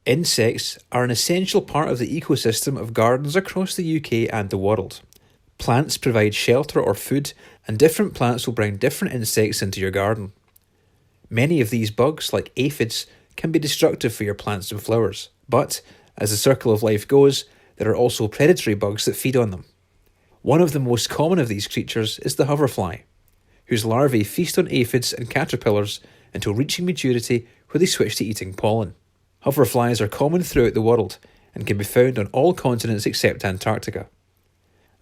Insects are an essential part of the ecosystem of gardens across the UK and the world. Plants provide shelter or food, and different plants will bring different insects into your garden. Many of these bugs, like aphids, can be destructive for your plants and flowers, but, as the circle of life goes, there are also predatory bugs that feed on them. One of the most common of these creatures is the hoverfly, whose larvae feast on aphids and caterpillars until reaching maturity, where they switch to eating pollen. Hoverflies are common throughout the world and can be found on all continents except Antarctica.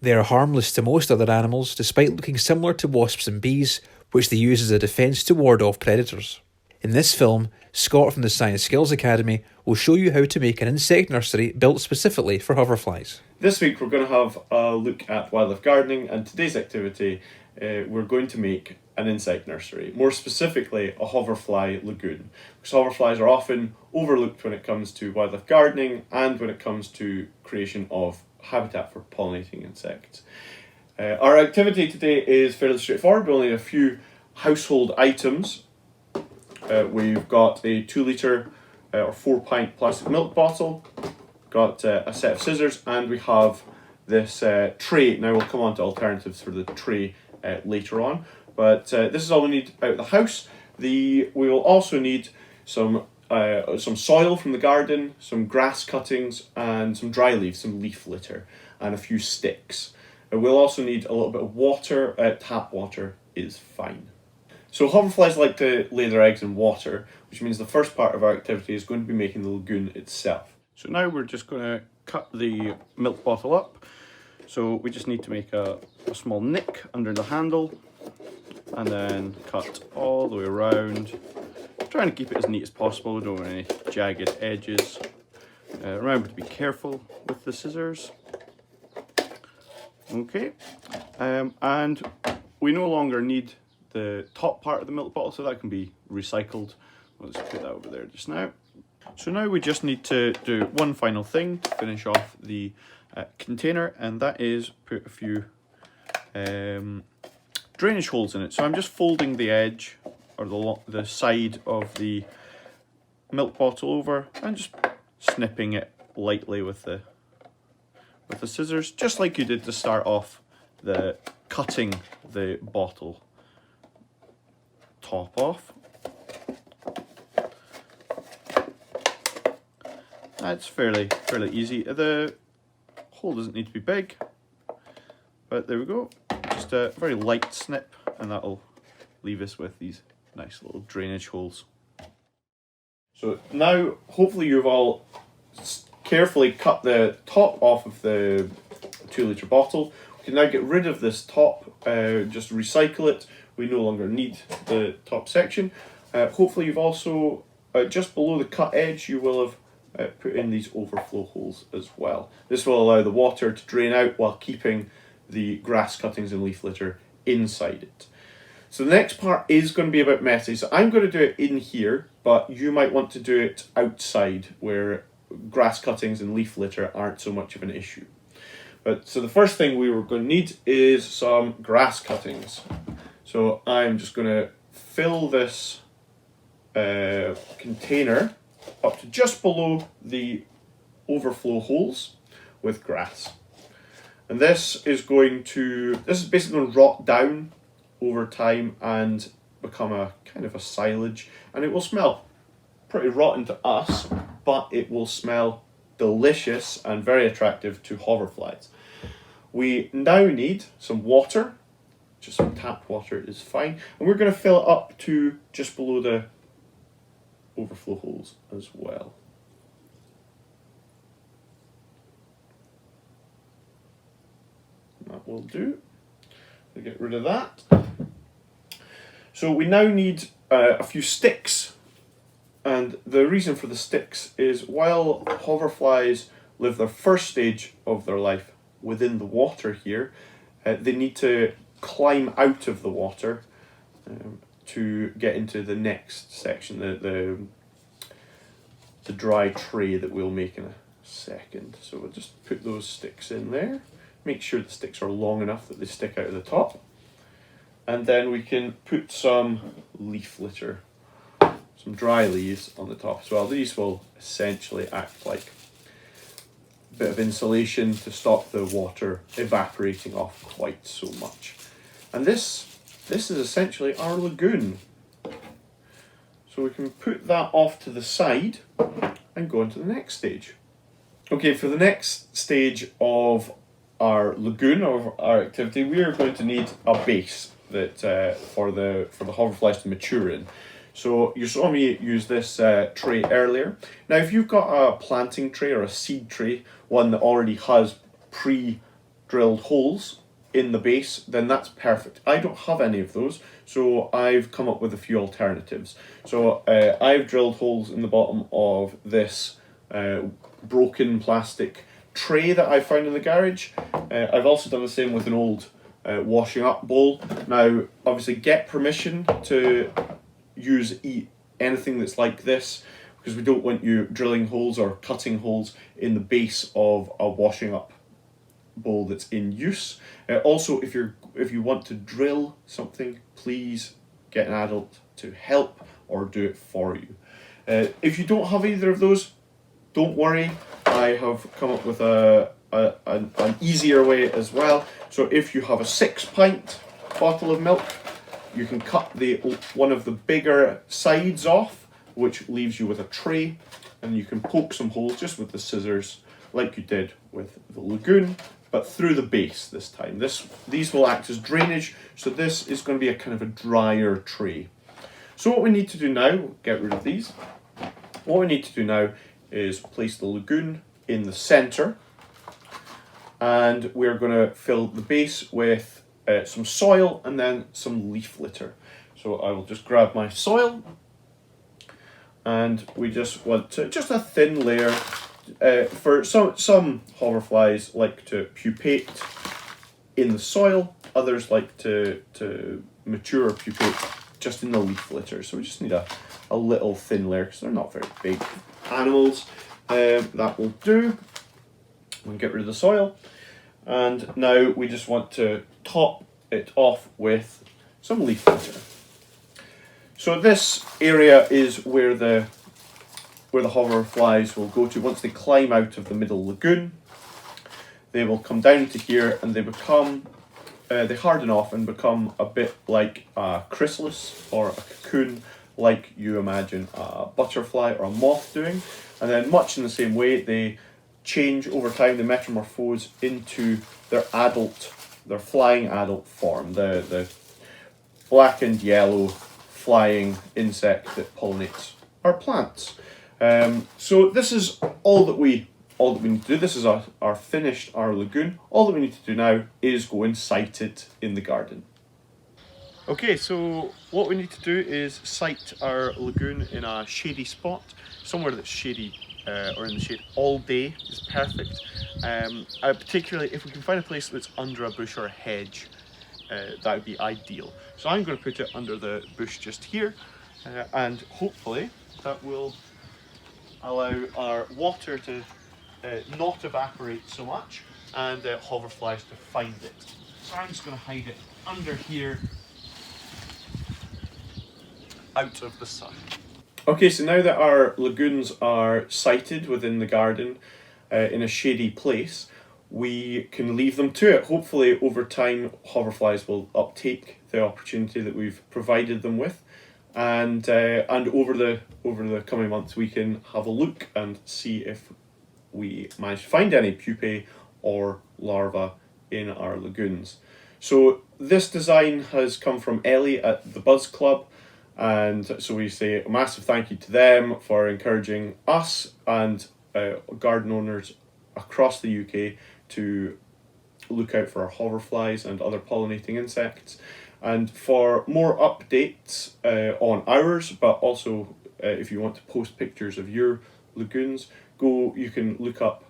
They are harmless to most other animals despite looking similar to wasps and bees, which they use as a defence to ward off predators. In this film, Scott from the Science Skills Academy will show you how to make an insect nursery built specifically for hoverflies. This week we're going to have a look at wildlife gardening, and today's activity we're going to make an insect nursery, more specifically a Hoverfly Lagoon, because hoverflies are often overlooked when it comes to wildlife gardening and when it comes to creation of habitat for pollinating insects. Our activity today is fairly straightforward. We only have a few household items. We've got a 2 litre or 4 pint plastic milk bottle, got a set of scissors, and we have this tray. Now we'll come on to alternatives for the tray later on, but this is all we need out of the house. We will also need some soil from the garden, some grass cuttings, and some dry leaves, some leaf litter, and a few sticks. We'll also need a little bit of water. Tap water is fine. So hoverflies like to lay their eggs in water, which means the first part of our activity is going to be making the lagoon itself. So now we're just going to cut the milk bottle up. So we just need to make a small nick under the handle and then cut all the way around. Trying to keep it as neat as possible, don't want any jagged edges. Remember to be careful with the scissors. Okay, and we no longer need the top part of the milk bottle, so that can be recycled. Let's put that over there just now. So now we just need to do one final thing to finish off the container, and that is put a few drainage holes in it. So I'm just folding the edge or the side of the milk bottle over and just snipping it lightly with the scissors, just like you did to start off the cutting the bottle top off. That's fairly easy. The hole doesn't need to be big, but there we go. Just a very light snip, and that'll leave us with these nice little drainage holes. So now, hopefully you've all carefully cut the top off of the 2 litre bottle. We can now get rid of this top, just recycle it. We no longer need the top section. Hopefully you've also, just below the cut edge, you will have put in these overflow holes as well. This will allow the water to drain out while keeping the grass cuttings and leaf litter inside it. So the next part is going to be a bit messy. So I'm going to do it in here, but you might want to do it outside where grass cuttings and leaf litter aren't so much of an issue. So the first thing we were going to need is some grass cuttings. So I'm just going to fill this container up to just below the overflow holes with grass. And this is basically going to rot down over time and become a kind of a silage, and it will smell pretty rotten to us, but it will smell delicious and very attractive to hoverflies. We now need some water. Just some tap water is fine, and we're going to fill it up to just below the overflow holes as well. That will do. We'll get rid of that. So we now need a few sticks, and the reason for the sticks is while hoverflies live their first stage of their life within the water here, they need to climb out of the water to get into the next section, the dry tray that we'll make in a second. So we'll just put those sticks in there. Make sure the sticks are long enough that they stick out of the top. And then we can put some leaf litter. some dry leaves on the top as well. These will essentially act like a bit of insulation to stop the water evaporating off quite so much. And this is essentially our lagoon. So we can put that off to the side and go on to the next stage. Okay, for the next stage of our lagoon, of our activity, we are going to need a base that for the hoverflies to mature in. So you saw me use this tray earlier. Now if you've got a planting tray or a seed tray, one that already has pre-drilled holes in the base, then that's perfect. I don't have any of those, so I've come up with a few alternatives. So I've drilled holes in the bottom of this broken plastic tray that I found in the garage. I've also done the same with an old washing up bowl. Now obviously get permission to use anything that's like this, because we don't want you drilling holes or cutting holes in the base of a washing up bowl that's in use. Also, if you want to drill something, please get an adult to help or do it for you. If you don't have either of those, don't worry, I have come up with an easier way as well. So if you have a 6-pint bottle of milk, you can cut one of the bigger sides off, which leaves you with a tray, and you can poke some holes just with the scissors like you did with the lagoon, but through the base this time. These will act as drainage, so this is going to be a kind of a drier tray. So what we need to do now, get rid of these, what we need to do now is place the lagoon in the centre, and we're going to fill the base with some soil and then some leaf litter. So I will just grab my soil, and we just want to, just a thin layer. For some hoverflies like to pupate in the soil, others like to mature or pupate just in the leaf litter. So we just need a little thin layer because they're not very big animals. That will do. We'll get rid of the soil, and now we just want to top it off with some leaf litter. So this area is where the hoverflies will go to once they climb out of the middle lagoon. They will come down to here, and they harden off and become a bit like a chrysalis or a cocoon, like you imagine a butterfly or a moth doing. And then much in the same way, they change over time, they metamorphose into their flying adult form, the black and yellow flying insect that pollinates our plants. So this is all that we need to do. This is our finished lagoon. All that we need to do now is go and site it in the garden. Okay, so what we need to do is site our lagoon in a shady spot, somewhere that's shady or in the shade all day is perfect. Particularly if we can find a place that's under a bush or a hedge, that would be ideal. So I'm going to put it under the bush just here, and hopefully that will allow our water to not evaporate so much, and hoverflies to find it. So I'm just going to hide it under here, out of the sun. Okay, so now that our lagoons are sited within the garden in a shady place, we can leave them to it. Hopefully over time hoverflies will uptake the opportunity that we've provided them with, and over the coming months we can have a look and see if we manage to find any pupae or larvae in our lagoons. So this design has come from Ellie at the Buzz Club, and so we say a massive thank you to them for encouraging us and garden owners across the UK to look out for our hoverflies and other pollinating insects. And for more updates on ours, but also if you want to post pictures of your lagoons, you can look up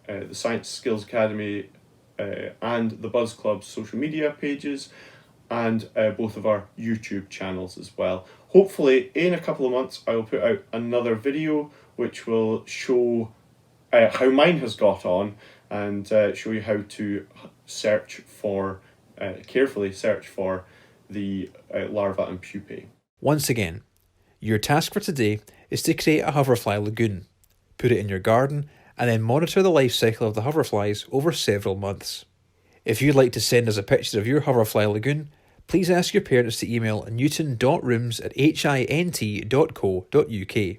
the Science Skills Academy and the Buzz Club's social media pages, and both of our YouTube channels as well. Hopefully in a couple of months I will put out another video which will show how mine has got on, and show you how to carefully search for the larvae and pupae. Once again, Your task for today is to create a Hoverfly Lagoon, put it in your garden, and then monitor the life cycle of the hoverflies over several months. If you'd like to send us a picture of your Hoverfly Lagoon, please ask your parents to email newton.rooms@hint.co.uk.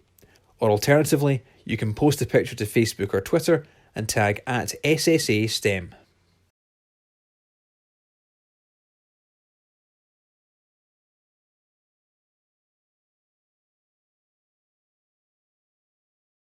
Or alternatively, you can post a picture to Facebook or Twitter and tag @SSA STEM.